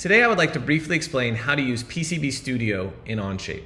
Today I would like to briefly explain how to use PCB Studio in Onshape.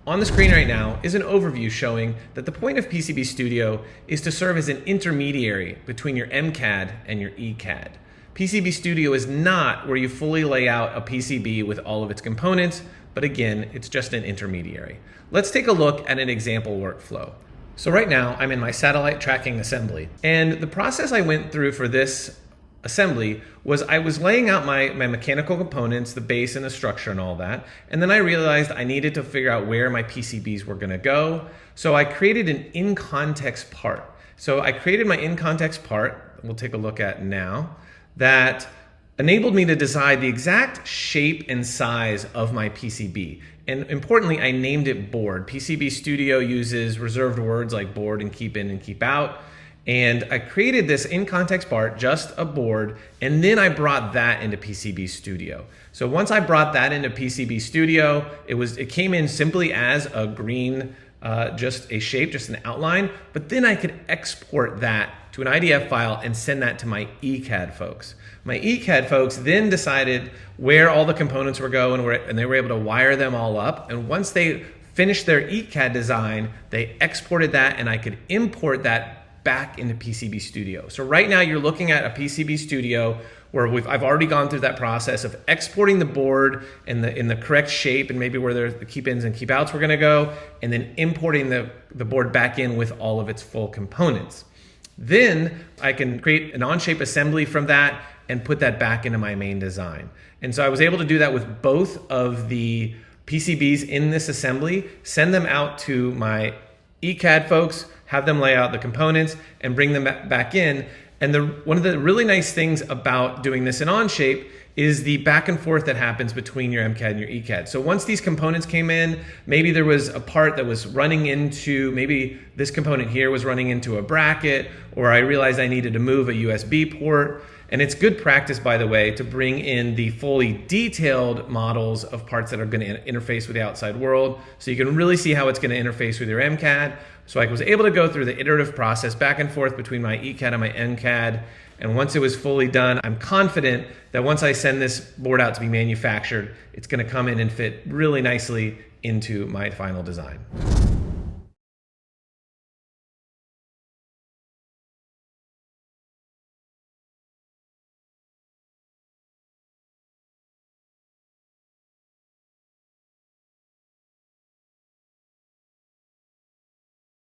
On the screen right now is an overview showing that the point of PCB Studio is to serve as an intermediary between your MCAD and your ECAD. PCB Studio is not where you fully lay out a PCB with all of its components, but again, it's just an intermediary. Let's take a look at an example workflow. So right now I'm in my satellite tracking assembly, and the process I went through for this assembly was I was laying out my mechanical components, the base and the structure and all that, and then I realized I needed to figure out where my PCBs were going to go. So I created an in-context part. So I created my in-context part, we'll take a look at now, that enabled me to decide the exact shape and size of my PCB. And importantly, I named it board. PCB Studio uses reserved words like board and keep in and keep out. And I created this in-context part, just a board, and then I brought that into PCB Studio. So once I brought that into PCB Studio, it came in simply as a green, just a shape, just an outline, but then I could export that to an IDF file and send that to my ECAD folks. My ECAD folks then decided where all the components were going, and they were able to wire them all up. And once they finished their ECAD design, they exported that, and I could import that back into PCB Studio. So right now you're looking at a PCB Studio where I've already gone through that process of exporting the board in the correct shape and maybe where the keep ins and keep outs were going to go, and then importing the board back in with all of its full components. Then I can create an Onshape assembly from that and put that back into my main design. And so I was able to do that with both of the PCBs in this assembly, send them out to my ECAD folks, have them lay out the components and bring them back in. And one of the really nice things about doing this in Onshape is the back and forth that happens between your MCAD and your ECAD. So once these components came in, maybe there was a part that was running into, maybe this component here was running into a bracket, or I realized I needed to move a USB port. And it's good practice, by the way, to bring in the fully detailed models of parts that are going to interface with the outside world, so you can really see how it's going to interface with your MCAD. So I was able to go through the iterative process back and forth between my ECAD and my MCAD. And once it was fully done, I'm confident that once I send this board out to be manufactured, it's going to come in and fit really nicely into my final design.